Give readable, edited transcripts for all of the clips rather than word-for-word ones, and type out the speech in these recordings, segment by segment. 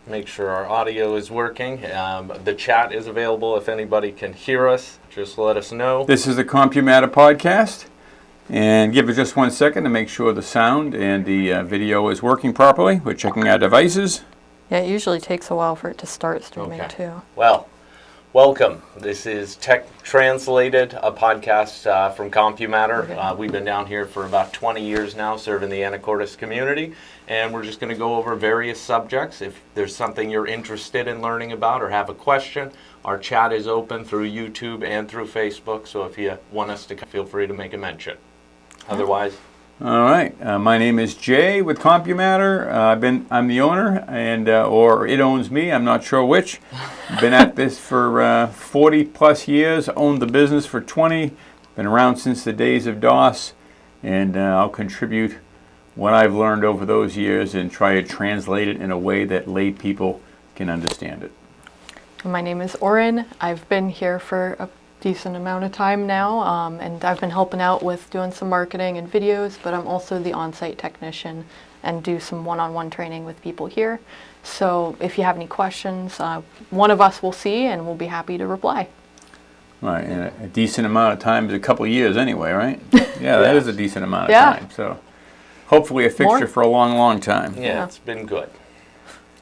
make sure our audio is working. The chat is available if anybody can hear us. Just let us know. This is the CompuMatter podcast. And give us just 1 second to make sure the sound and the video is working properly. We're checking our devices. Yeah, it usually takes a while for it to start streaming too. Well, welcome. This is Tech Translated, a podcast from CompuMatter. Okay. We've been down here for about 20 years now, serving the Anacortes community, and we're just going to go over various subjects. If there's something you're interested in learning about or have a question, our chat is open through YouTube and through Facebook, so if you want us to, feel free to make a mention. Otherwise... All right. My name is Jay with CompuMatter. I'm the owner, and or it owns me. I'm not sure which. Been at this for 40 plus years. Owned the business for 20. Been around since the days of DOS, and I'll contribute what I've learned over those years and try to translate it in a way that lay people can understand it. My name is Auren. I've been here for a decent amount of time now, and I've been helping out with doing some marketing and videos, but I'm also the on-site technician and do some one-on-one training with people here. So if you have any questions, one of us will see and we'll be happy to reply. Right, and a decent amount of time is a couple of years anyway, right? Yeah, that is a decent amount of time. So hopefully a fixture for a long, long time. Yeah, it's been good.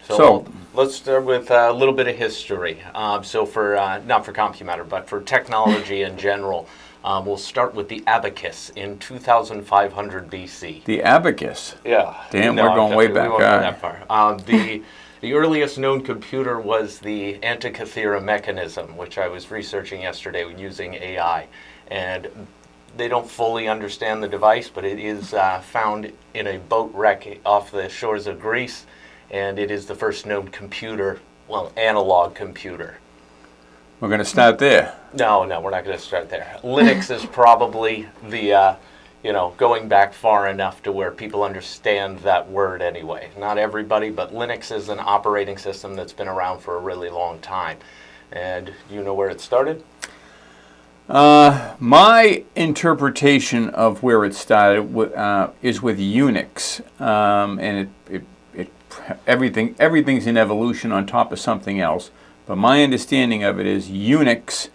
So let's start with a little bit of history. So for, not for CompuMatter, but for technology in general, we'll start with the abacus in 2500 BC. The abacus? Yeah. Damn, we're going way back. We won't go that far. The earliest known computer was the Antikythera mechanism, which I was researching yesterday using AI. And they don't fully understand the device, but it is found in a boat wreck off the shores of Greece. And it is the first known computer, well, analog computer. We're going to start there. No, we're not going to start there. Linux is probably the, going back far enough to where people understand that word anyway. Not everybody, but Linux is an operating system that's been around for a really long time. And do you know where it started? My interpretation of where it started is with Unix, and everything's in evolution on top of something else. But my understanding of it is Unix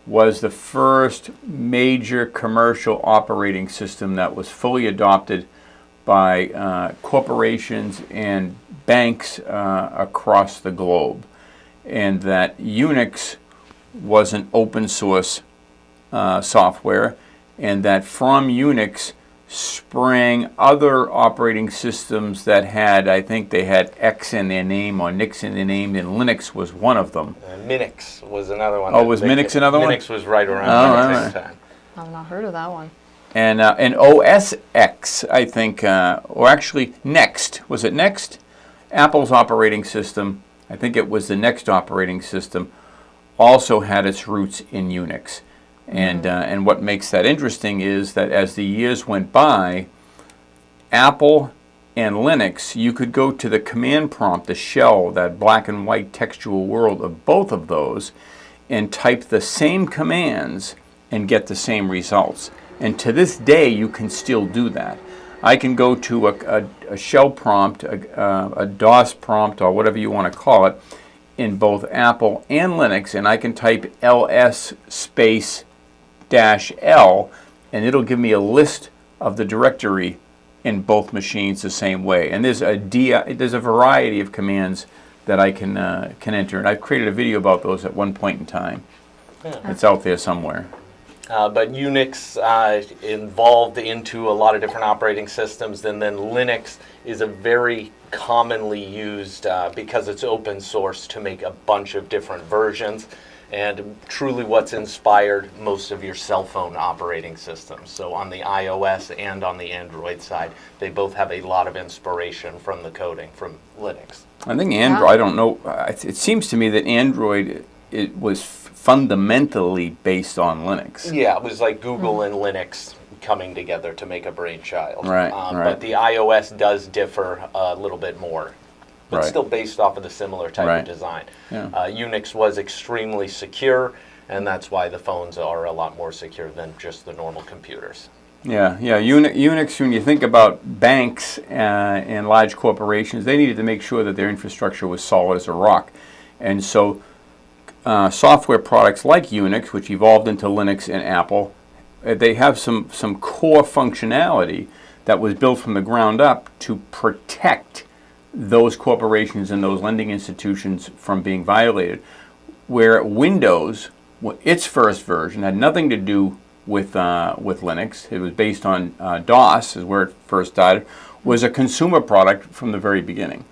was the first major commercial operating system that was fully adopted by corporations and banks across the globe. And that Unix was an open source software, and that from Unix sprang other operating systems that had, I think they had X in their name or Nix in their name, and Linux was one of them. Minix was another one. Oh, was Minix another one? Minix was right around this time. I've not heard of that one. And OS X, I think, or actually Next. Was it Next? Apple's operating system, I think it was the Next operating system, also had its roots in Unix. And what makes that interesting is that as the years went by, Apple and Linux, you could go to the command prompt, the shell, that black and white textual world of both of those, and type the same commands and get the same results. And to this day, you can still do that. I can go to a shell prompt, a DOS prompt, or whatever you want to call it, in both Apple and Linux, and I can type ls space -L, and it'll give me a list of the directory in both machines the same way. And there's a variety of commands that I can enter, and I've created a video about those at one point in time. Yeah. It's out there somewhere. But Unix evolved into a lot of different operating systems, and then Linux is a very commonly used, because it's open source, to make a bunch of different versions. And truly what's inspired most of your cell phone operating systems. So on the iOS and on the Android side, they both have a lot of inspiration from the coding from Linux. I think Android, I don't know, it seems to me that Android, it was fundamentally based on Linux. Yeah, it was like Google and Linux coming together to make a brainchild. Right, But the iOS does differ a little bit more. But still based off of the similar type of design. Yeah. Unix was extremely secure, and that's why the phones are a lot more secure than just the normal computers. Yeah. Unix, when you think about banks and large corporations, they needed to make sure that their infrastructure was solid as a rock. And so software products like Unix, which evolved into Linux and Apple, they have some core functionality that was built from the ground up to protect those corporations and those lending institutions from being violated. Where Windows, its first version, had nothing to do with Linux. It was based on DOS, is where it first started, was a consumer product from the very beginning.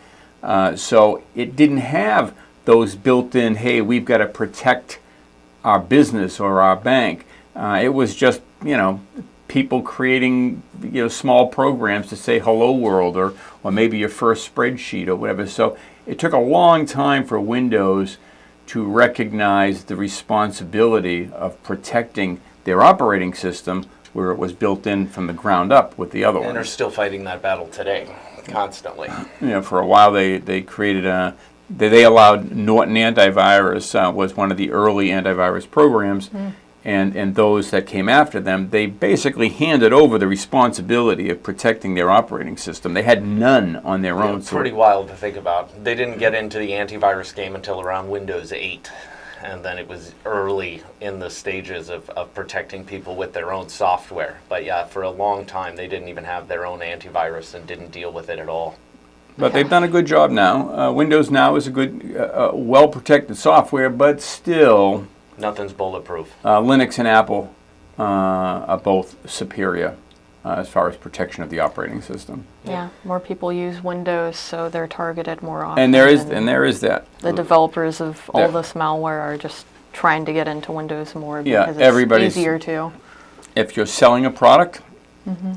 So it didn't have those built-in, hey, we've got to protect our business or our bank. It was just, people creating, small programs to say hello world or maybe your first spreadsheet or whatever. So it took a long time for Windows to recognize the responsibility of protecting their operating system where it was built in from the ground up with the other ones. And they're still fighting that battle today, constantly. For a while they created they allowed Norton Antivirus, was one of the early antivirus programs, and those that came after them, they basically handed over the responsibility of protecting their operating system. They had none on their own. Pretty wild to think about. They didn't get into the antivirus game until around Windows 8. And then it was early in the stages of protecting people with their own software. But yeah, for a long time, they didn't even have their own antivirus and didn't deal with it at all. But they've done a good job now. Windows now is a good, well-protected software, but still... Nothing's bulletproof. Linux and Apple are both superior as far as protection of the operating system. Yeah, more people use Windows, so they're targeted more often. And there is that. The developers of all this malware are just trying to get into Windows more because it's easier to. If you're selling a product,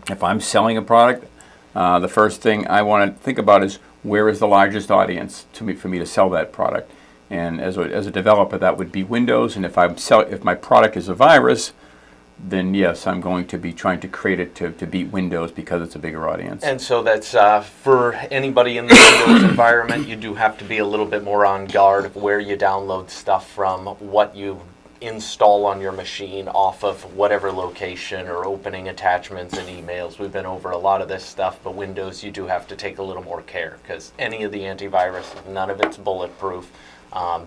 if I'm selling a product, the first thing I want to think about is where is the largest audience for me to sell that product. And as a developer, that would be Windows. And if my product is a virus, then yes, I'm going to be trying to create it to beat Windows because it's a bigger audience. And so that's for anybody in the Windows environment, you do have to be a little bit more on guard of where you download stuff from, what you install on your machine off of whatever location, or opening attachments and emails. We've been over a lot of this stuff, but Windows, you do have to take a little more care because any of the antivirus, none of it's bulletproof.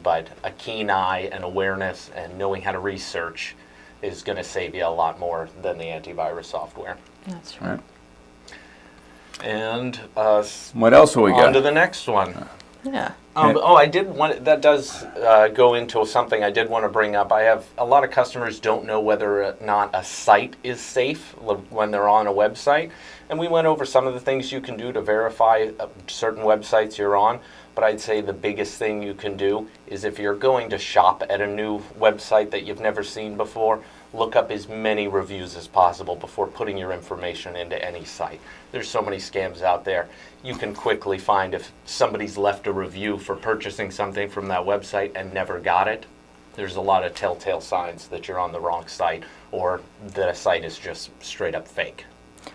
But a keen eye and awareness and knowing how to research is going to save you a lot more than the antivirus software. That's right. And what else have we got? On to the next one. Yeah. I did want that does go into something I did want to bring up. I have a lot of customers don't know whether or not a site is safe when they're on a website, and we went over some of the things you can do to verify certain websites you're on. But I'd say the biggest thing you can do is if you're going to shop at a new website that you've never seen before, look up as many reviews as possible before putting your information into any site. There's so many scams out there. You can quickly find if somebody's left a review for purchasing something from that website and never got it. There's a lot of telltale signs that you're on the wrong site or that a site is just straight up fake.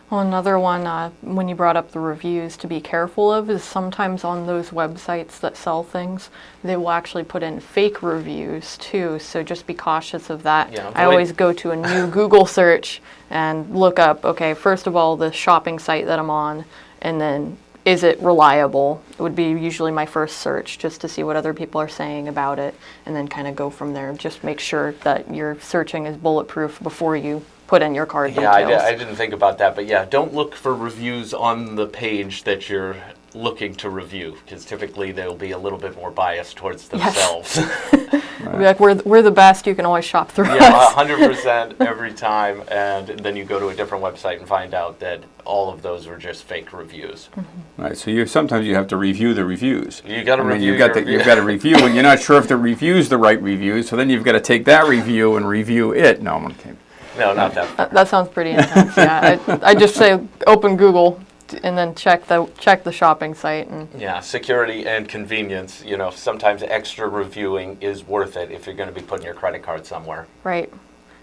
Well, another one, when you brought up the reviews to be careful of, is sometimes on those websites that sell things, they will actually put in fake reviews too, so just be cautious of that. Yeah, I always go to a new Google search and look up, okay, first of all, the shopping site that I'm on, and then is it reliable? It would be usually my first search, just to see what other people are saying about it, and then kind of go from there. Just make sure that your searching is bulletproof before you put in your card details. Yeah, I didn't think about that, but yeah, don't look for reviews on the page that you're looking to review, because typically they'll be a little bit more biased towards themselves. Yes. Right. Be like, we're the best, you can always shop through us. Yeah, 100% every time, and then you go to a different website and find out that all of those were just fake reviews. Mm-hmm. Right, so sometimes you have to review the reviews. You got to review. You've got to review, and you're not sure if the review's the right review, so then you've got to take that review and review it. No, I'm kidding. No, not that. That sounds pretty intense. Yeah, I just say open Google and then check the shopping site. And yeah, security and convenience. Sometimes extra reviewing is worth it if you're going to be putting your credit card somewhere. Right.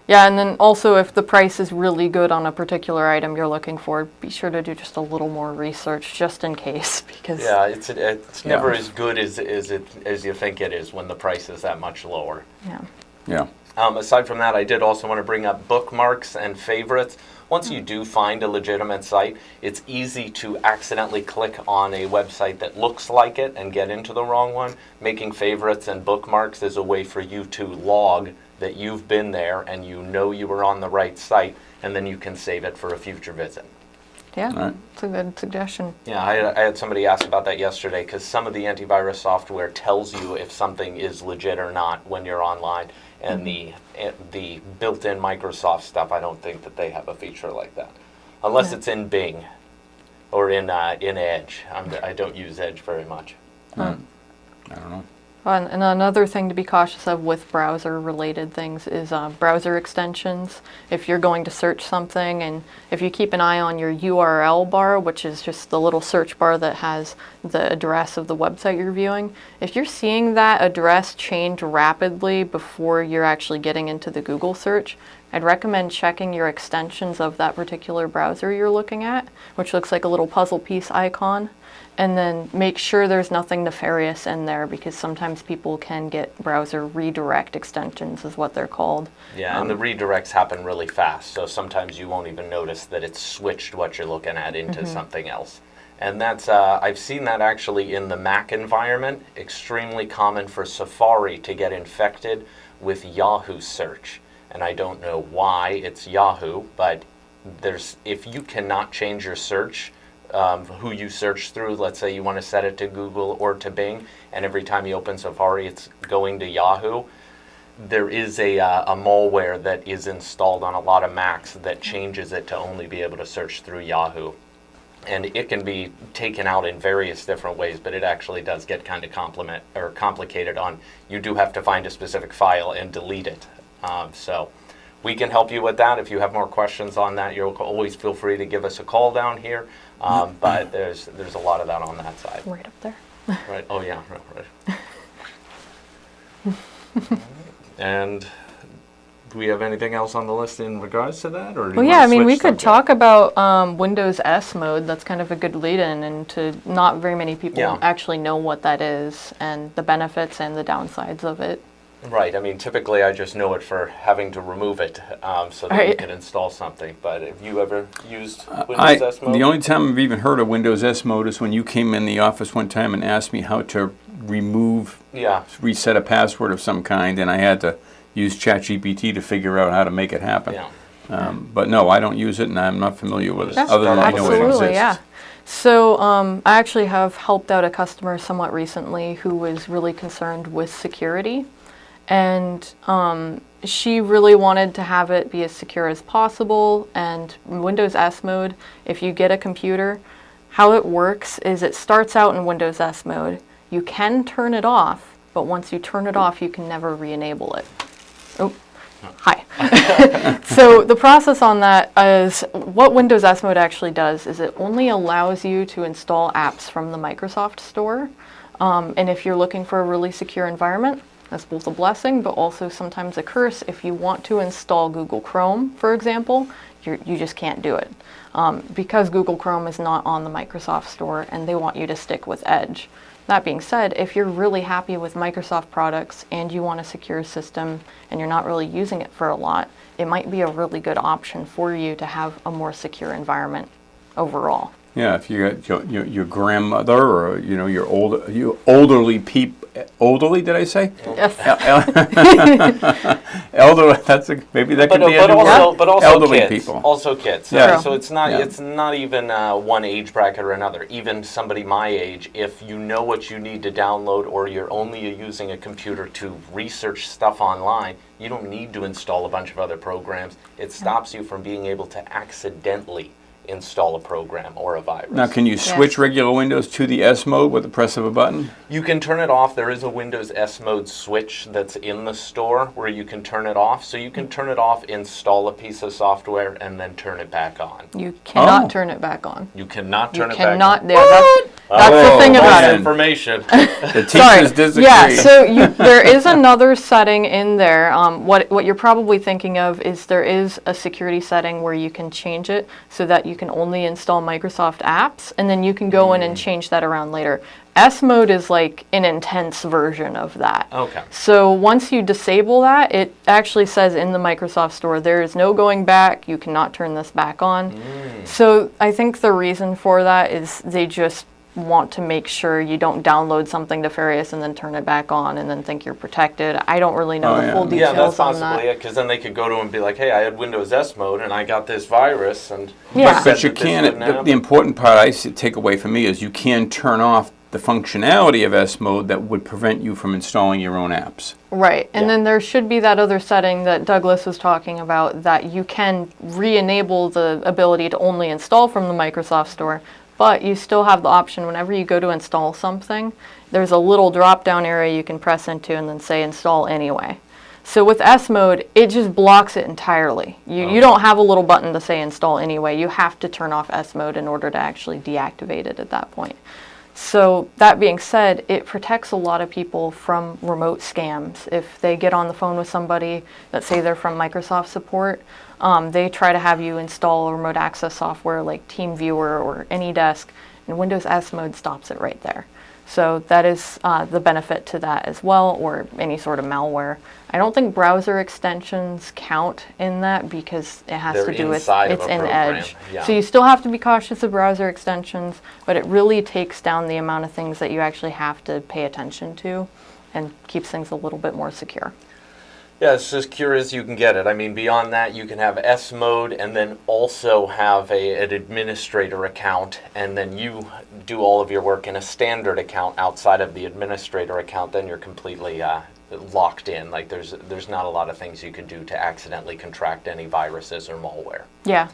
Yeah, and then also if the price is really good on a particular item you're looking for, be sure to do just a little more research just in case, because yeah, it's never as good as you think it is when the price is that much lower. Yeah. Yeah. Aside from that, I did also want to bring up bookmarks and favorites. Once you do find a legitimate site, it's easy to accidentally click on a website that looks like it and get into the wrong one. Making favorites and bookmarks is a way for you to log that you've been there and you know you were on the right site, and then you can save it for a future visit. Yeah, Right. that's a good suggestion. Yeah, I had somebody ask about that yesterday, because some of the antivirus software tells you if something is legit or not when you're online, and the built-in Microsoft stuff, I don't think that they have a feature like that, unless it's in Bing or in Edge. I don't use Edge very much. I don't know. And another thing to be cautious of with browser-related things is browser extensions. If you're going to search something, and if you keep an eye on your URL bar, which is just the little search bar that has the address of the website you're viewing, if you're seeing that address change rapidly before you're actually getting into the Google search, I'd recommend checking your extensions of that particular browser you're looking at, which looks like a little puzzle piece icon. And then make sure there's nothing nefarious in there, because sometimes people can get browser redirect extensions is what they're called. Yeah, and the redirects happen really fast, so sometimes you won't even notice that it's switched what you're looking at into something else. And that's, I've seen that actually in the Mac environment, extremely common for Safari to get infected with Yahoo search. And I don't know why it's Yahoo, but if you cannot change your search, who you search through, let's say you want to set it to Google or to Bing, and every time you open Safari it's going to Yahoo, there is a malware that is installed on a lot of Macs that changes it to only be able to search through Yahoo. And it can be taken out in various different ways, but it actually does get kind of complicated on, you do have to find a specific file and delete it. So we can help you with that. If you have more questions on that, you'll always feel free to give us a call down here. But there's a lot of that on that side. Right up there. Right. Oh yeah. Right. And do we have anything else on the list in regards to that, or? Well, yeah, I mean, we could talk about Windows S mode. That's kind of a good lead-in, and to not very many people actually know what that is and the benefits and the downsides of it. Right. I mean, typically I just know it for having to remove it so that you can install something. But have you ever used Windows S mode? The only time I've even heard of Windows S mode is when you came in the office one time and asked me how to reset a password of some kind, and I had to use ChatGPT to figure out how to make it happen. Yeah. But no, I don't use it, and I'm not familiar with it, Yeah, other than I know it exists. absolutely, yeah. So I actually have helped out a customer somewhat recently who was really concerned with security. And she really wanted to have it be as secure as possible. And Windows S mode, if you get a computer, how it works is it starts out in Windows S mode. You can turn it off, but once you turn it off, you can never re-enable it. Oh, hi. So the process on that is, what Windows S mode actually does is it only allows you to install apps from the Microsoft Store. And if you're looking for a really secure environment, that's both a blessing, but also sometimes a curse. If you want to install Google Chrome, for example, you just can't do it. Because Google Chrome is not on the Microsoft Store, and they want you to stick with Edge. That being said, if you're really happy with Microsoft products and you want a secure system and you're not really using it for a lot, it might be a really good option for you to have a more secure environment overall. Yeah, if you got your grandmother or your elderly people. Elderly, did I say? Yes. Elderly. Maybe that could be a new word. But also elderly kids. people. Also kids. Yeah. So it's not even one age bracket or another. Even somebody my age, if you know what you need to download, or you're only using a computer to research stuff online, you don't need to install a bunch of other programs. It stops you from being able to accidentally install a program or a virus. Now, can you switch regular Windows to the S mode with the press of a button? You can turn it off. There is a Windows S mode switch that's in the store where you can turn it off. So you can turn it off, install a piece of software, and then turn it back on. You cannot turn it back on. You cannot turn You it back on. cannot. That's the thing about it. Information. The teachers disagree. Yeah, so there is another setting in there. What you're probably thinking of is there is a security setting where you can change it so that you can only install Microsoft apps, and then you can go in and change that around later. S mode is like an intense version of that. Okay. So once you disable that, it actually says in the Microsoft Store, there is no going back. You cannot turn this back on. So I think the reason for that is they just want to make sure you don't download something nefarious and then turn it back on and then think you're protected. I don't really know the full Yeah, details that's on possibly that. it, because then they could go to and be like, hey, I had Windows S mode and I got this virus. And Yeah. But you can, the important part take away from me is you can turn off the functionality of S mode that would prevent you from installing your own apps. Right, and Yeah. then there should be that other setting that Douglas was talking about, that you can re-enable the ability to only install from the Microsoft Store, but you still have the option whenever you go to install something, there's a little drop-down area you can press into and then say install anyway. So with S mode, it just blocks it entirely. You don't have a little button to say install anyway. You have to turn off S mode in order to actually deactivate it at that point. So that being said, it protects a lot of people from remote scams. If they get on the phone with somebody that say they're from Microsoft support, they try to have you install remote access software like TeamViewer or AnyDesk, and Windows S mode stops it right there. So that is the benefit to that as well, or any sort of malware. I don't think browser extensions count in that because it has to do with it's in Edge. Yeah. So you still have to be cautious of browser extensions, but it really takes down the amount of things that you actually have to pay attention to and keeps things a little bit more secure. Yeah, it's as secure as you can get it. I mean, beyond that, you can have S mode and then also have an administrator account, and then you do all of your work in a standard account outside of the administrator account. Then you're completely locked in. Like there's not a lot of things you can do to accidentally contract any viruses or malware. Yeah.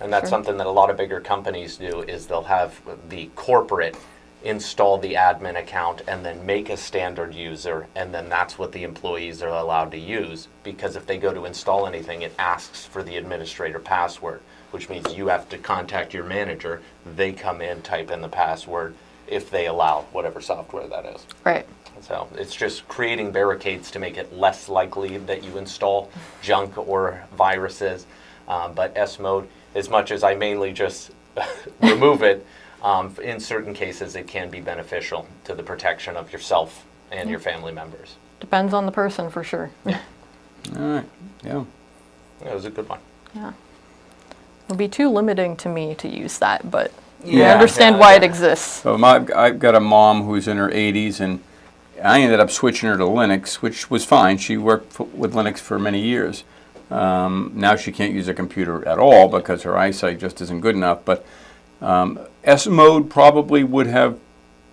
And that's something that a lot of bigger companies do, is they'll have the corporate install the admin account and then make a standard user, and then that's what the employees are allowed to use, because if they go to install anything, it asks for the administrator password, which means you have to contact your manager. They come in, type in the password if they allow whatever software that is. Right. So it's just creating barricades to make it less likely that you install junk or viruses. But S mode, as much as I mainly just remove it, in certain cases, it can be beneficial to the protection of yourself and your family members. Depends on the person for sure. All right, yeah. That was a good one. Yeah. It would be too limiting to me to use that, but I Yeah, understand why it exists. So I've got a mom who's in her 80s, and I ended up switching her to Linux, which was fine. She worked with Linux for many years. Now she can't use a computer at all because her eyesight just isn't good enough. But S mode probably would have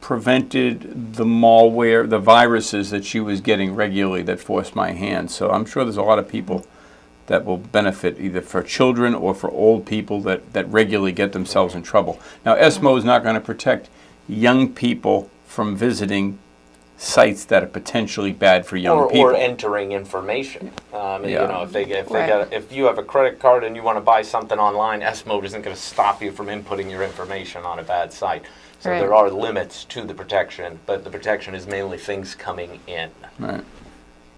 prevented the malware, the viruses that she was getting regularly that forced my hand. So I'm sure there's a lot of people that will benefit, either for children or for old people that regularly get themselves in trouble. Now, S mode is not going to protect young people from visiting sites that are potentially bad for young people. Or entering information. You Yeah. know, if you have a credit card and you want to buy something online, S mode isn't going to stop you from inputting your information on a bad site. So Right. there are limits to the protection, but the protection is mainly things coming in. Right.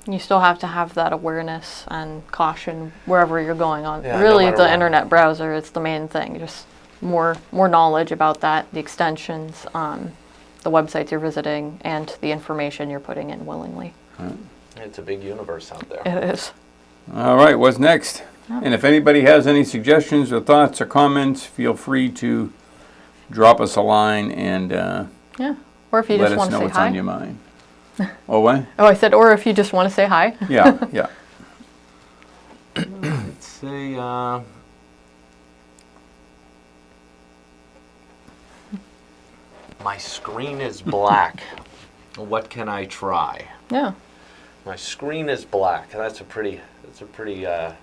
You still have to have that awareness and caution wherever you're going on. Yeah, no Really, matter the what. internet browser is the main thing. Just more knowledge about that, the extensions, the websites you're visiting, and the information you're putting in willingly. It's a big universe out there. It is. All right, what's next? And if anybody has any suggestions or thoughts or comments, feel free to drop us a line and Yeah. Or if you let just us want to know say what's hi. on your mind. Oh, what? Oh, I said, or if you just want to say hi. Yeah, yeah. Let's say, my screen is black. What can I try? Yeah. My screen is black. That's a pretty, that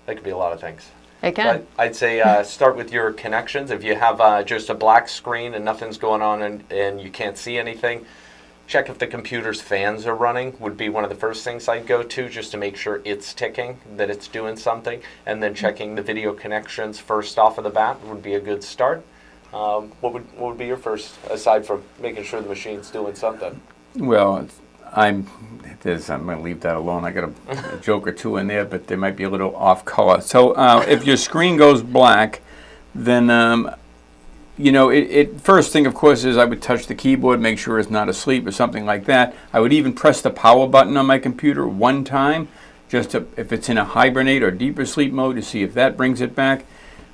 could be a lot of things. It can. But I'd say start with your connections. If you have just a black screen and nothing's going on and you can't see anything, check if the computer's fans are running would be one of the first things I'd go to, just to make sure it's ticking, that it's doing something. And then checking the video connections first off of the bat would be a good start. What would be your first, aside from making sure the machine's doing something? Well, I'm going to leave that alone. I got a joke or two in there, but they might be a little off color. So if your screen goes black, then first thing, of course, is I would touch the keyboard, make sure it's not asleep or something like that. I would even press the power button on my computer one time, if it's in a hibernate or deeper sleep mode, to see if that brings it back.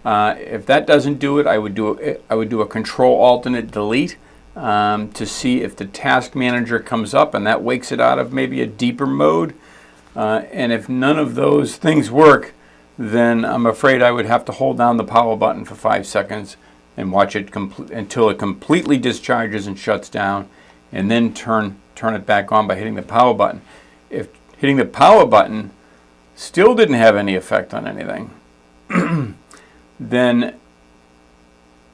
If that doesn't do it, I would do a Control-Alt-Delete to see if the task manager comes up and that wakes it out of maybe a deeper mode. And if none of those things work, then I'm afraid I would have to hold down the power button for 5 seconds and watch it until it completely discharges and shuts down, and then turn it back on by hitting the power button. If hitting the power button still didn't have any effect on anything, then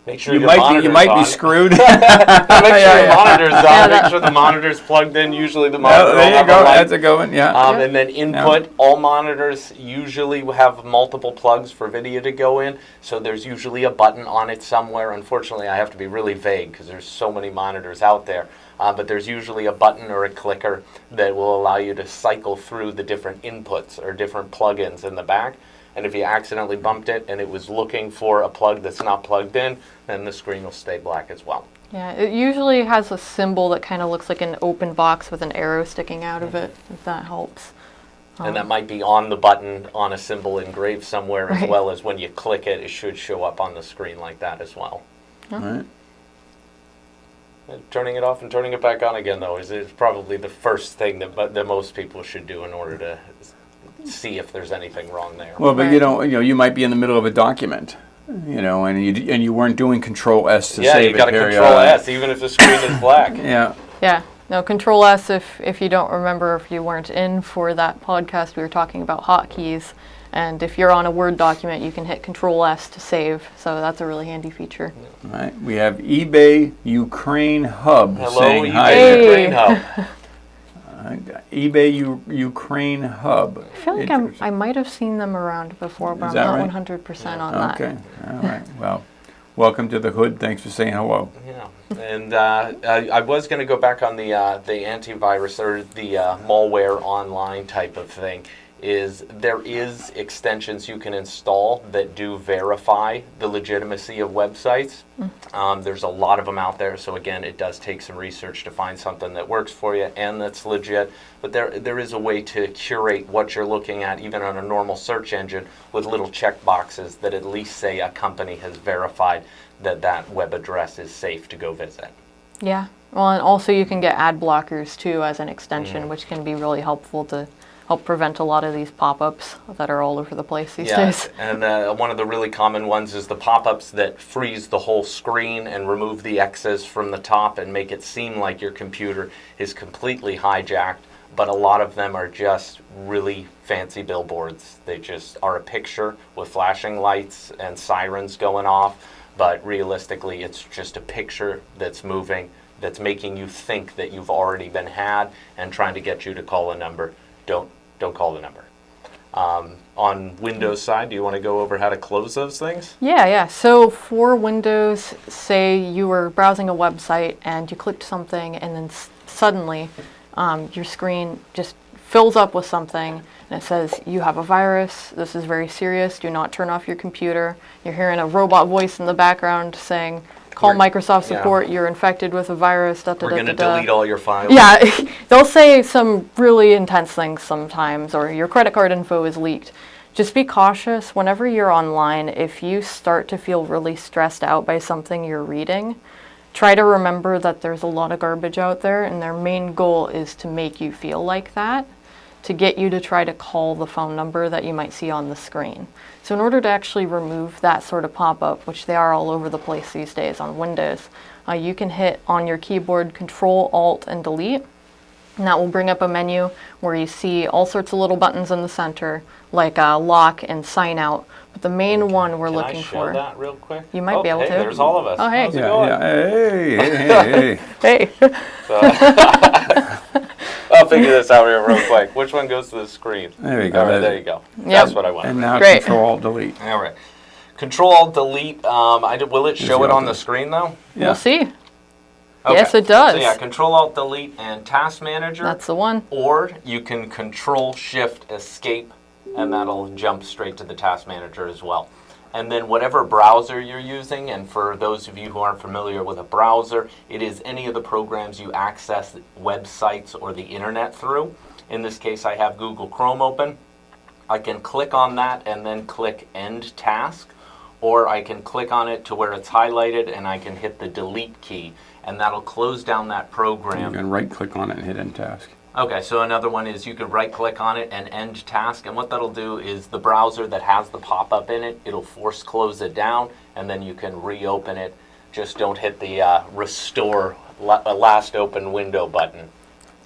Make sure you your might monitor's be on. screwed. Make sure your monitor's on. Make sure the monitor's plugged in. Usually the monitor will there you have go. a light. That's a good one. Yeah. And then input, all monitors usually have multiple plugs for video to go in, so there's usually a button on it somewhere. Unfortunately, I have to be really vague because there's so many monitors out there, but there's usually a button or a clicker that will allow you to cycle through the different inputs or different plugins in the back. And if you accidentally bumped it and it was looking for a plug that's not plugged in, then the screen will stay black as well. Yeah, it usually has a symbol that kind of looks like an open box with an arrow sticking out of it, if that helps. And that might be on the button on a symbol engraved somewhere, as Right. well as when you click it, it should show up on the screen like that as well. All right. Turning it off and turning it back on again, though, is probably the first thing that most people should do in order to see if there's anything wrong there. Well, but Right. you might be in the middle of a document, and you weren't doing Control S to Yeah, save you it. got to Control S, even if the screen is black. Yeah. Yeah, no, Control S if you don't remember, if you weren't in for that podcast, we were talking about hotkeys. And if you're on a Word document, you can hit Control S to save. So that's a really handy feature. All right. We have eBay Ukraine Hub Hello, saying hi. eBay Ukraine Hub. eBay Ukraine Hub. I feel like I might have seen them around before, but Is I'm that not right? 100% on that. Okay. All right. Well, welcome to the hood. Thanks for saying hello. Yeah, and I was going to go back on the antivirus or the malware online type of thing. There is extensions you can install that do verify the legitimacy of websites. There's a lot of them out there, so again, it does take some research to find something that works for you and that's legit. But there is a way to curate what you're looking at, even on a normal search engine, with little check boxes that at least say a company has verified that web address is safe to go visit. Yeah. Well, and also you can get ad blockers too as an extension, which can be really helpful to help prevent a lot of these pop-ups that are all over the place these days. And one of the really common ones is the pop-ups that freeze the whole screen and remove the X's from the top and make it seem like your computer is completely hijacked, but a lot of them are just really fancy billboards. They just are a picture with flashing lights and sirens going off, but realistically it's just a picture that's moving, that's making you think that you've already been had and trying to get you to call a number. Don't call the number. On Windows side, do you want to go over how to close those things? Yeah. So for Windows, say you were browsing a website and you clicked something and then suddenly your screen just fills up with something and it says, you have a virus, this is very serious, do not turn off your computer. You're hearing a robot voice in the background saying, call Microsoft support, you're infected with a virus, We're going to delete all your files. Yeah, they'll say some really intense things sometimes, or your credit card info is leaked. Just be cautious whenever you're online. If you start to feel really stressed out by something you're reading, try to remember that there's a lot of garbage out there, and their main goal is to make you feel like that, to get you to try to call the phone number that you might see on the screen. So in order to actually remove that sort of pop-up, which they are all over the place these days on Windows, you can hit on your keyboard Control, Alt, and Delete, and that will bring up a menu where you see all sorts of little buttons in the center, like lock and sign out. But the main one we're looking for. Can I show that real quick? You might be able to. There's all of us. Oh, hey. How's it going? Yeah. Hey. Hey. I'll figure this out here real quick. Which one goes to the screen? There you go. All right, there you go. Yep. That's what I want. And now Great. Control Delete. All right. Control-Alt-Delete. Will it show it on the screen, though? Yeah. We'll see. Okay. Yes, it does. So, yeah, Control-Alt-Delete and Task Manager. That's the one. Or you can Control-Shift-Escape, and that'll jump straight to the Task Manager as well. And then whatever browser you're using, and for those of you who aren't familiar with a browser, it is any of the programs you access websites or the internet through. In this case, I have Google Chrome open. I can click on that and then click End Task, or I can click on it to where it's highlighted and I can hit the delete key, and that'll close down that program. You can right-click on it and hit End Task. Okay, so another one is you can right-click on it and End Task, and what that'll do is the browser that has the pop-up in it, it'll force close it down, and then you can reopen it. Just don't hit the Restore Last Open Window button.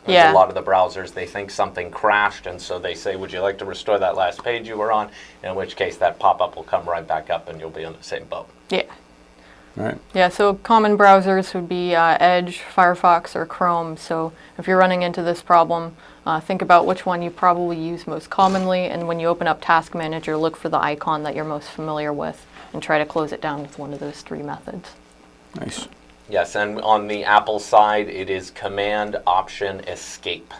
Yeah. A lot of the browsers, they think something crashed, and so they say, would you like to restore that last page you were on? In which case, that pop-up will come right back up, and you'll be on the same boat. Yeah. Right. Yeah, so common browsers would be Edge, Firefox, or Chrome. So if you're running into this problem, think about which one you probably use most commonly, and when you open up Task Manager, look for the icon that you're most familiar with and try to close it down with one of those 3 methods. Nice. Yes, and on the Apple side, it is Command Option Escape.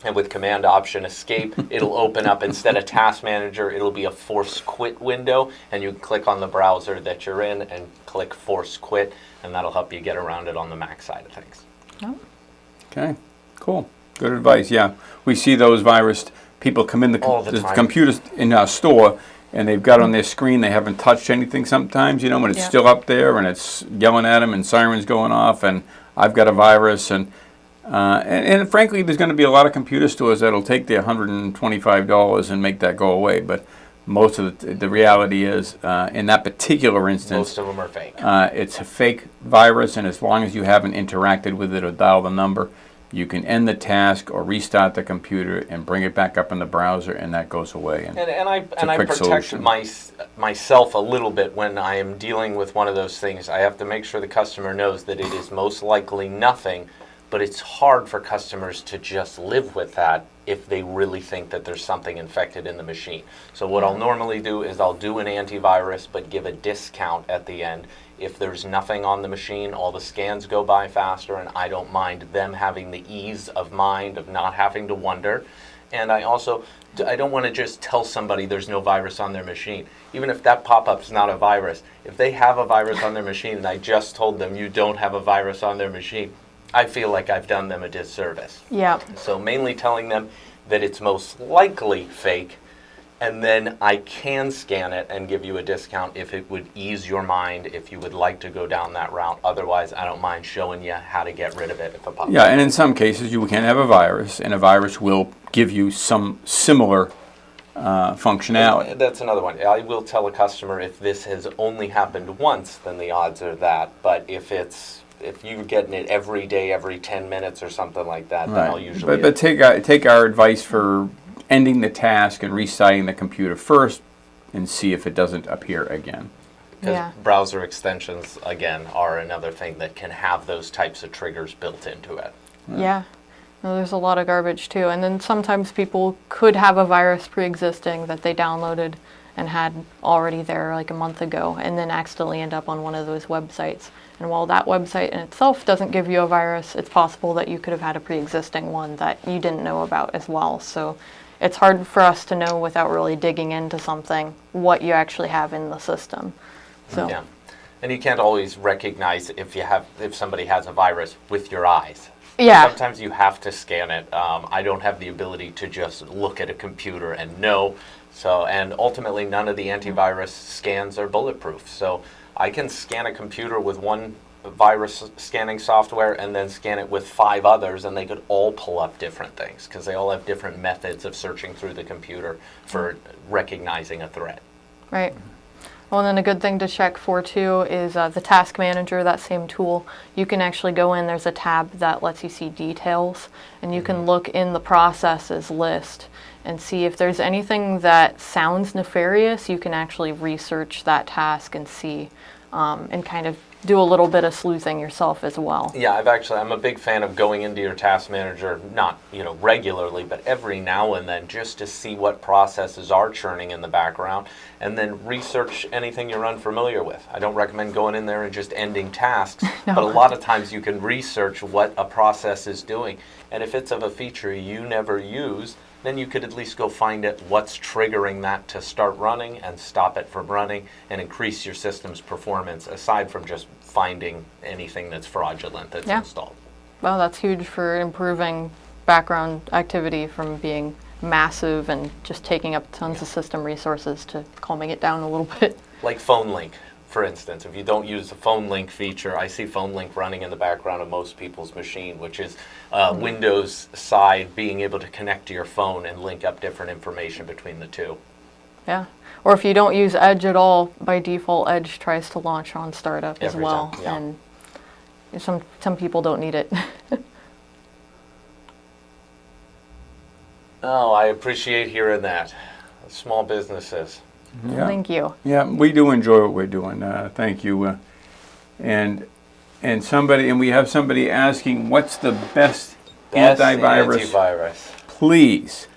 And with Command Option Escape, it'll open up, instead of Task Manager, it'll be a Force Quit window, and you can click on the browser that you're in and click Force Quit, and that'll help you get around it on the Mac side of things. Oh. Okay, cool. Good advice. Yeah, we see those virus people come in All the the time. computers in our store, and they've got on their screen, they haven't touched anything sometimes, you know, when it's Yeah. still up there and it's yelling at them and sirens going off and I've got a virus. And frankly, there's going to be a lot of computer stores that'll take their $125 and make that go away. But most of the reality is, in that particular instance, Most of them are fake. it's a fake virus, and as long as you haven't interacted with it or dialed the number, you can end the task or restart the computer and bring it back up in the browser, and that goes away. And I quick protect solution. myself a little bit when I am dealing with one of those things. I have to make sure the customer knows that it is most likely nothing, but it's hard for customers to just live with that if they really think that there's something infected in the machine. So what I'll normally do is I'll do an antivirus, but give a discount at the end. If there's nothing on the machine, all the scans go by faster, and I don't mind them having the ease of mind of not having to wonder. And I don't want to just tell somebody there's no virus on their machine. Even if that pop-up's not a virus, if they have a virus on their machine and I just told them you don't have a virus on their machine, I feel like I've done them a disservice. Yeah. So mainly telling them that it's most likely fake, and then I can scan it and give you a discount if it would ease your mind, if you would like to go down that route. Otherwise, I don't mind showing you how to get rid of it if it pops up. Yeah, and in some cases you can have a virus, and a virus will give you some similar functionality. That's another one. I will tell a customer if this has only happened once, then the odds are that. But if you're getting it every day, every 10 minutes or something like that, then I'll usually... But take our advice for ending the task and restarting the computer first and see if it doesn't appear again. Because Yeah. browser extensions, again, are another thing that can have those types of triggers built into it. Yeah. No, there's a lot of garbage too. And then sometimes people could have a virus pre-existing that they downloaded and had already there like a month ago, and then accidentally end up on one of those websites. And while that website in itself doesn't give you a virus, it's possible that you could have had a pre-existing one that you didn't know about as well. So it's hard for us to know without really digging into something what you actually have in the system. So Yeah. And you can't always recognize if somebody has a virus with your eyes. yeah. Sometimes you have to scan it. I don't have the ability to just look at a computer and know. And ultimately, none of the antivirus scans are bulletproof. So I can scan a computer with one virus scanning software and then scan it with 5 others, and they could all pull up different things because they all have different methods of searching through the computer for recognizing a threat. Right. Well, and then a good thing to check for too is the Task Manager, that same tool. You can actually go in, there's a tab that lets you see details, and you can look in the processes list and see if there's anything that sounds nefarious. You can actually research that task and see, and kind of do a little bit of sleuthing yourself as well. Yeah, I'm a big fan of going into your task manager, not regularly, but every now and then, just to see what processes are churning in the background, and then research anything you're unfamiliar with. I don't recommend going in there and just ending tasks, No. but a lot of times you can research what a process is doing, and if it's of a feature you never use, then you could at least go find it, what's triggering that to start running, and stop it from running, and increase your system's performance, aside from just finding anything that's fraudulent that's installed. Well, that's huge for improving background activity from being massive and just taking up tons of system resources to calming it down a little bit. Like phone link, for instance. If you don't use the phone link feature, I see phone link running in the background of most people's machine, which is Windows side being able to connect to your phone and link up different information between the two. Yeah. Or if you don't use Edge at all, by default, Edge tries to launch on startup as Every well. time, yeah. And some people don't need it. Oh, I appreciate hearing that. Small businesses. Yeah. Thank you. Yeah, we do enjoy what we're doing. Thank you. And we have somebody asking, what's the best antivirus? Please.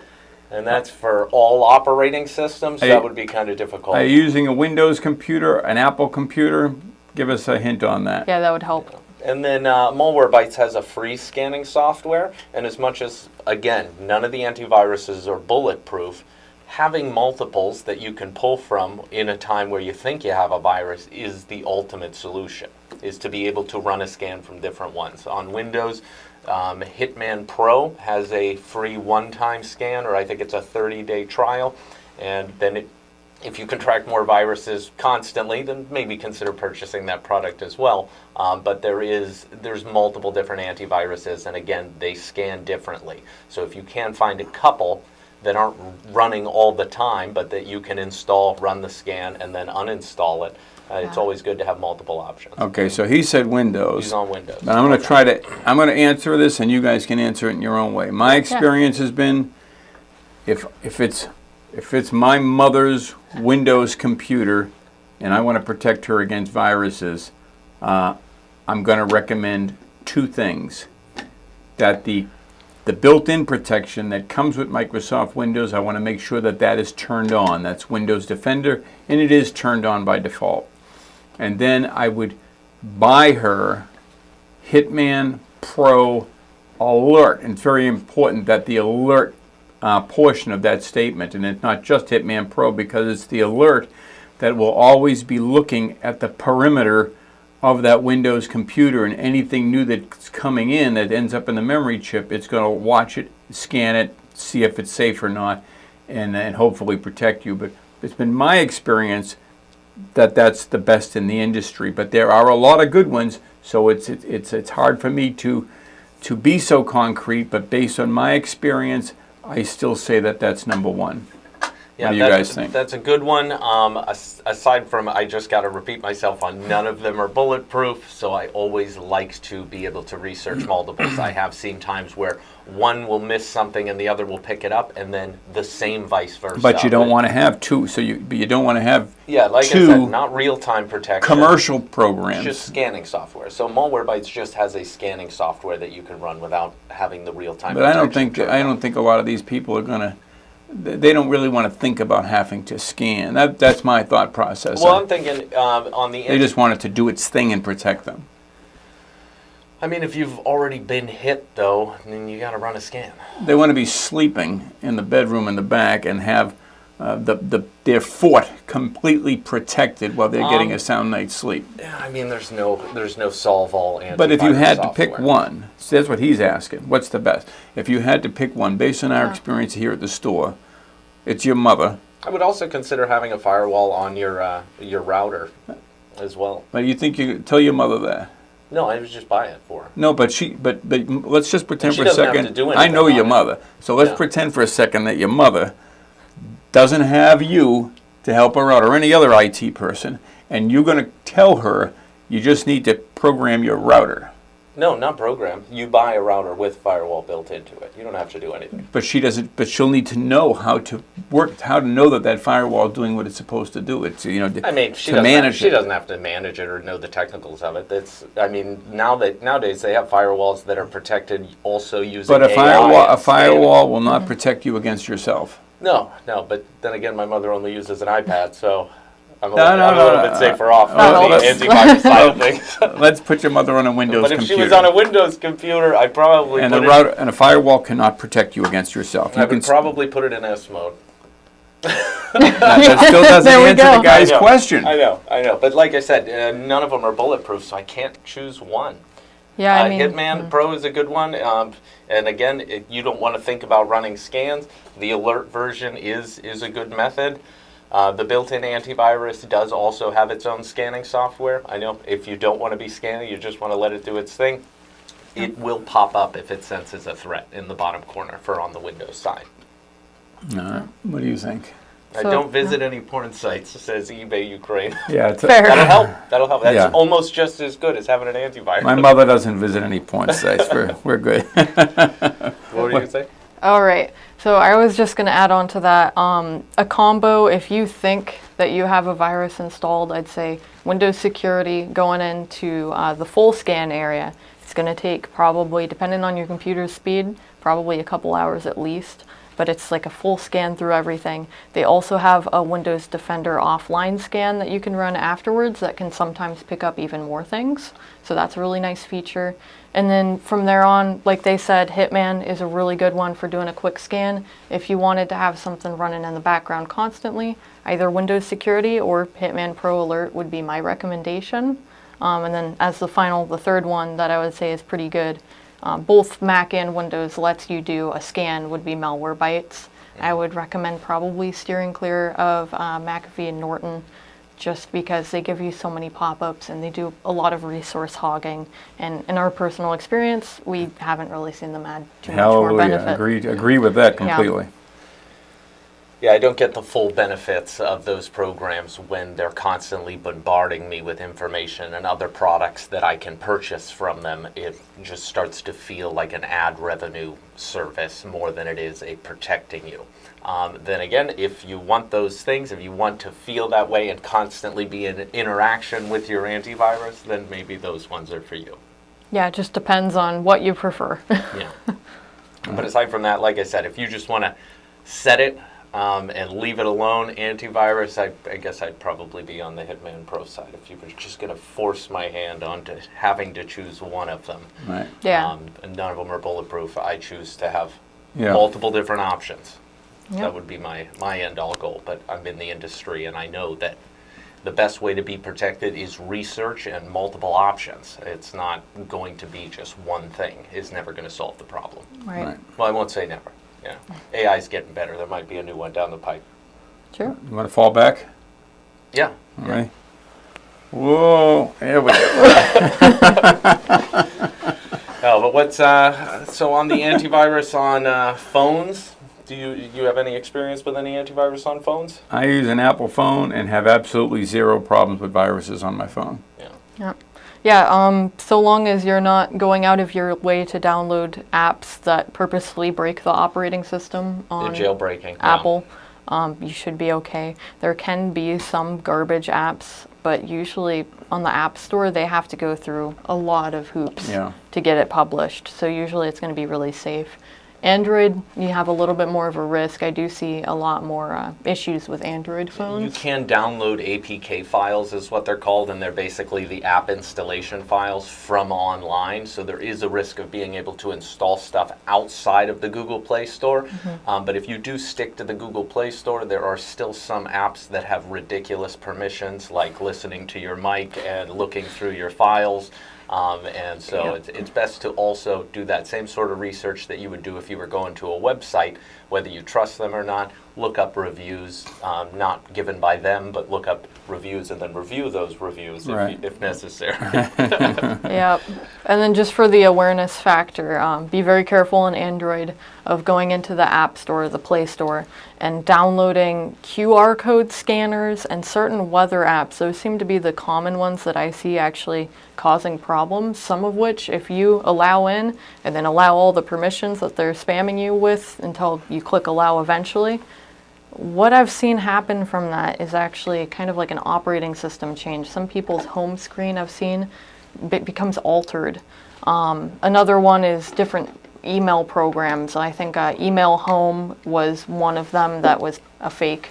And that's for all operating systems? That would be kind of difficult. Are you using a Windows computer, an Apple computer? Give us a hint on that. Yeah, that would help. And then Malwarebytes has a free scanning software, and as much as, again, none of the antiviruses are bulletproof, having multiples that you can pull from in a time where you think you have a virus is the ultimate solution, is to be able to run a scan from different ones. On Windows, Hitman Pro has a free one-time scan, or I think it's a 30-day trial, and then if you can track more viruses constantly, then maybe consider purchasing that product as well. But there's multiple different antiviruses, and again, they scan differently. So if you can find a couple that aren't running all the time, but that you can install, run the scan, and then uninstall it, it's always good to have multiple options. Okay, so he said Windows. He's on Windows. But I'm going to answer this, and you guys can answer it in your own way. My experience has been, if it's my mother's Windows computer and I want to protect her against viruses, I'm going to recommend two things. That the built-in protection that comes with Microsoft Windows, I want to make sure that is turned on. That's Windows Defender, and it is turned on by default. And then I would buy her Hitman Pro Alert. And it's very important that the alert portion of that statement, and it's not just Hitman Pro, because it's the alert that will always be looking at the perimeter of that Windows computer, and anything new that's coming in that ends up in the memory chip, it's going to watch it, scan it, see if it's safe or not, and hopefully protect you. But it's been my experience that that's the best in the industry. But there are a lot of good ones, so it's hard for me to be so concrete. But based on my experience, I still say that's number one. Yeah, what do you guys think? That's a good one. Aside from, I just got to repeat myself on, none of them are bulletproof, so I always like to be able to research multiples. I have seen times where one will miss something and the other will pick it up, and then the same vice versa. But you don't want to have two, so you don't want to have like I said, not real-time protection. Commercial programs. Just scanning software. So Malwarebytes just has a scanning software that you can run without having the real-time protection. But I don't think a lot of these people are going to. They don't really want to think about having to scan. That's my thought process. Well, I'm thinking on the... They just want it to do its thing and protect them. I mean, if you've already been hit, though, then you got to run a scan. They want to be sleeping in the bedroom in the back and have their fort completely protected while they're getting a sound night's sleep. Yeah, I mean, there's no solve-all antivirus. But if you had software. to pick one, so that's what he's asking. What's the best? If you had to pick one, based on our experience here at the store, it's your mother. I would also consider having a firewall on your router as well. But you think you tell your mother that? No, I was just buying it for her. No, but let's just pretend for a doesn't have second. to do I know anything your on it. mother, so let's pretend for a second that your mother doesn't have you to help her out, or any other IT person, and you're going to tell her you just need to program your router. No, not program. You buy a router with firewall built into it. You don't have to do anything. But she doesn't. But she'll need to know how to work, how to know that firewall is doing what it's supposed to do. It's I mean, she doesn't have to manage it or know the technicals of it. Nowadays they have firewalls that are protected also using AI. But a firewall will not protect you against yourself. No. But then again, my mother only uses an iPad, so I'm a little bit safer off No, the antivirus side of things. Let's put your mother on a Windows But if computer. she was on a Windows computer, I'd probably and put the router and a firewall cannot protect you against yourself. I You would probably put it in S mode. that still doesn't There we answer go. the guy's I know, question. I know. But like I said, none of them are bulletproof, so I can't choose one. Yeah, I mean, Hitman Pro is a good one. And again, you don't want to think about running scans. The alert version is a good method. The built-in antivirus does also have its own scanning software. I know if you don't want to be scanning, you just want to let it do its thing, it will pop up if it senses a threat in the bottom corner for on the Windows side. What do you think? I So, don't visit any porn sites, says eBay Ukraine. Yeah, it's Fair. That'll help. That'll help. That's Yeah. almost just as good as having an antivirus. my mother doesn't visit any porn sites. We're good. What were you going to say? all right. So I was just going to add on to that. A combo, if you think that you have a virus installed, I'd say Windows security going into the full scan area. It's going to take probably, depending on your computer's speed, probably a couple hours at least. But it's like a full scan through everything. They also have a Windows Defender offline scan that you can run afterwards that can sometimes pick up even more things. So that's a really nice feature. And then from there on, like they said, Hitman is a really good one for doing a quick scan. If you wanted to have something running in the background constantly, either Windows Security or Hitman Pro Alert would be my recommendation. And then as the third one that I would say is pretty good, both Mac and Windows lets you do a scan would be Malwarebytes. I would recommend probably steering clear of McAfee and Norton just because they give you so many pop-ups and they do a lot of resource hogging. And in our personal experience, we haven't really seen them add too much more benefit. Agree with that completely. Yeah, I don't get the full benefits of those programs when they're constantly bombarding me with information and other products that I can purchase from them. It just starts to feel like an ad revenue service more than it is a protecting you. Then again, if you want those things, if you want to feel that way and constantly be in interaction with your antivirus, then maybe those ones are for you. Yeah, it just depends on what you prefer. Yeah. But aside from that, like I said, if you just want to set it, and leave it alone, antivirus, I guess I'd probably be on the Hitman Pro side if you were just going to force my hand onto having to choose one of them. Right. Yeah. And none of them are bulletproof. I choose to have Yeah. multiple different options. Yep. That would be my end-all goal, but I'm in the industry and I know that the best way to be protected is research and multiple options. It's not going to be just one thing. It's never going to solve the problem. Right. Well, I won't say never. Yeah, AI's getting better. There might be a new one down the pipe. Sure. You want to fall back? Yeah. All right. Whoa, there we go. Oh, but what's so on the antivirus on phones? Do you have any experience with any antivirus on phones? I use an Apple phone and have absolutely zero problems with viruses on my phone. Yeah. Yeah. Yeah, so long as you're not going out of your way to download apps that purposefully break the operating system on The jailbreaking. Apple, you should be okay. There can be some garbage apps, but usually on the App Store, they have to go through a lot of hoops Yeah. to get it published. So usually it's going to be really safe. Android, you have a little bit more of a risk. I do see a lot more issues with Android You phones. can download APK files, is what they're called, and they're basically the app installation files from online. So there is a risk of being able to install stuff outside of the Google Play Store. But if you do stick to the Google Play Store, there are still some apps that have ridiculous permissions, like listening to your mic and looking through your files. And so it's best to also do that same sort of research that you would do if you were going to a website, whether you trust them or not. Look up reviews, not given by them, but look up reviews and then review those reviews Right. if necessary. Yep. And then just for the awareness factor, be very careful on Android of going into the App Store, the Play Store, and downloading QR code scanners and certain weather apps. Those seem to be the common ones that I see actually causing problems, some of which if you allow in and then allow all the permissions that they're spamming you with until you click allow eventually, what I've seen happen from that is actually kind of like an operating system change. Some people's home screen I've seen becomes altered. Another one is different email programs. I think Email Home was one of them that was a fake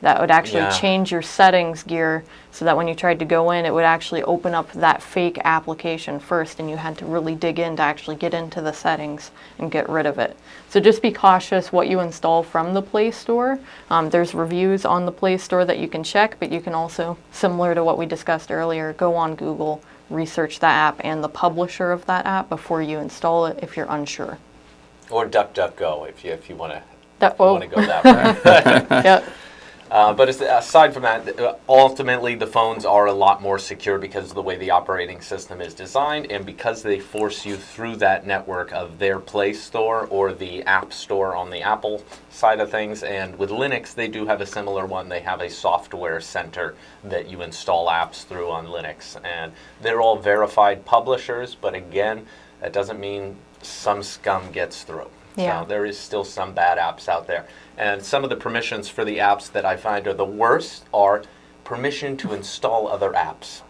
that would actually Yeah. change your settings gear so that when you tried to go in, it would actually open up that fake application first, and you had to really dig in to actually get into the settings and get rid of it. So just be cautious what you install from the Play Store. There's reviews on the Play Store that you can check, but you can also, similar to what we discussed earlier, go on Google, research that app and the publisher of that app before you install it if you're unsure. Or DuckDuckGo if you want to That, go that way. Yep. But aside from that, ultimately the phones are a lot more secure because of the way the operating system is designed, and because they force you through that network of their Play Store or the App Store on the Apple side of things. And with Linux, they do have a similar one. They have a software center that you install apps through on Linux, and they're all verified publishers. But again, that doesn't mean some scum gets through. Yeah. So there is still some bad apps out there. And some of the permissions for the apps that I find are the worst are permission to install other apps.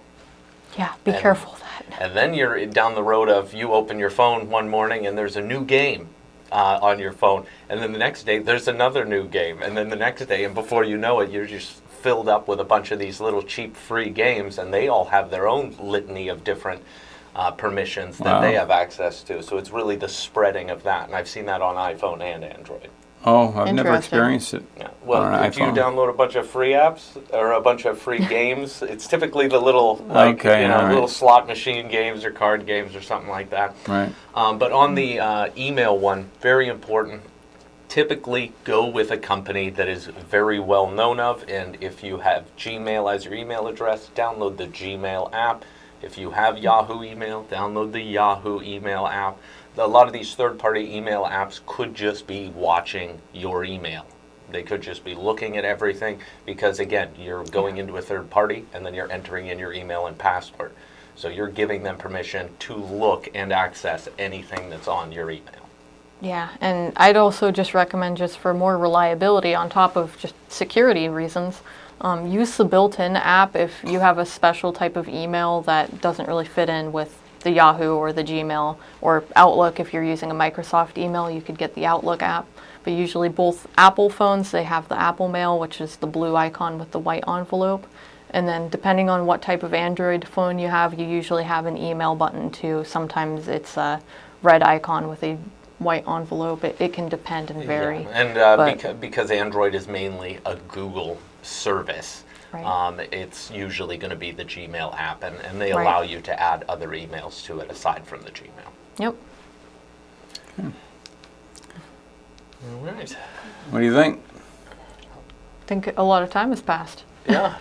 Yeah, be careful of that. And then you're down the road of you open your phone one morning and there's a new game on your phone. And then the next day there's another new game. And then the next day, and before you know it, you're just filled up with a bunch of these little cheap free games, and they all have their own litany of different permissions that they have access to. So it's really the spreading of that. And I've seen that on iPhone and Android. Oh, I've never Interesting. experienced it. Yeah. Well, on an if you iPhone. download a bunch of free apps or a bunch of free games, it's typically the little, like, Okay, all right. little slot machine games or card games or something like that. Right. But on the email one, very important. Typically go with a company that is very well known of, and if you have Gmail as your email address, download the Gmail app. If you have Yahoo email, download the Yahoo email app. A lot of these third-party email apps could just be watching your email. They could just be looking at everything because, again, you're going into a third party and then you're entering in your email and password. So you're giving them permission to look and access anything that's on your email. Yeah, and I'd also just recommend, just for more reliability on top of just security reasons, use the built-in app if you have a special type of email that doesn't really fit in with the Yahoo or the Gmail, or Outlook. If you're using a Microsoft email, you could get the Outlook app. But usually both Apple phones, they have the Apple Mail, which is the blue icon with the white envelope. And then depending on what type of Android phone you have, you usually have an email button too. Sometimes it's a red icon with a white envelope. It can depend and vary. Yeah. And because Android is mainly a Google service, Right. it's usually going to be the Gmail app, and they Right. allow you to add other emails to it aside from the Gmail. Yep. All right. What do you think? I think a lot of time has passed. Yeah.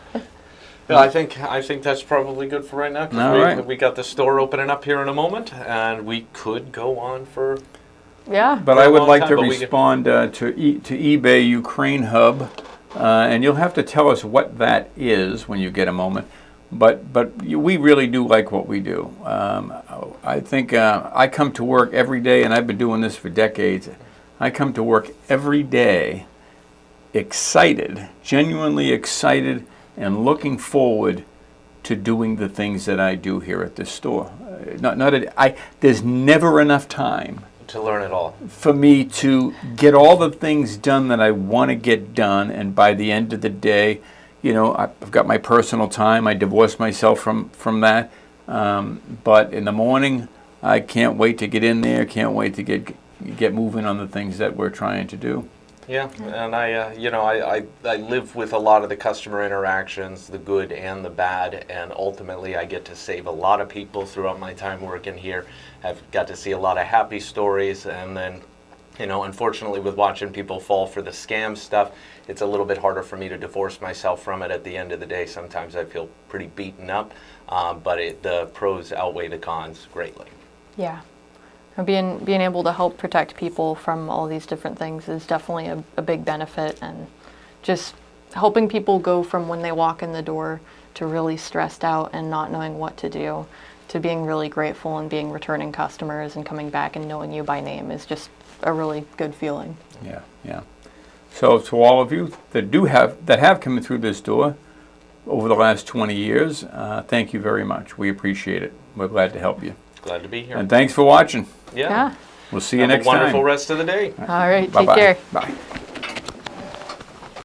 Yeah, I think that's probably good for right now. 'Cause All right. we got the store opening up here in a moment, and we could go on for. Yeah. But For a I would long like time, to but we could- respond to eBay Ukraine Hub, and you'll have to tell us what that is when you get a moment. But we really do like what we do. I think I come to work every day, and I've been doing this for decades. I come to work every day excited, genuinely excited, and looking forward to doing the things that I do here at this store. There's never enough time To learn it all. for me to get all the things done that I want to get done, and by the end of the day, you know, I've got my personal time. I divorced myself from that, but in the morning, I can't wait to get in there. Can't wait to get moving on the things that we're trying to do. Yeah, and I live with a lot of the customer interactions, the good and the bad, and ultimately I get to save a lot of people throughout my time working here. I've got to see a lot of happy stories, and then, you know, unfortunately with watching people fall for the scam stuff, it's a little bit harder for me to divorce myself from it at the end of the day. Sometimes I feel pretty beaten up, but the pros outweigh the cons greatly. Yeah. Being able to help protect people from all these different things is definitely a big benefit, and just helping people go from when they walk in the door to really stressed out and not knowing what to do, to being really grateful and being returning customers and coming back and knowing you by name is just a really good feeling. Yeah, yeah. So to all of you that have come through this door over the last 20 years, thank you very much. We appreciate it. We're glad to help you. Glad to be here. And thanks for watching. Yeah. We'll see you Have next a wonderful time. rest of the day. All right. Bye-bye. Take care. Bye.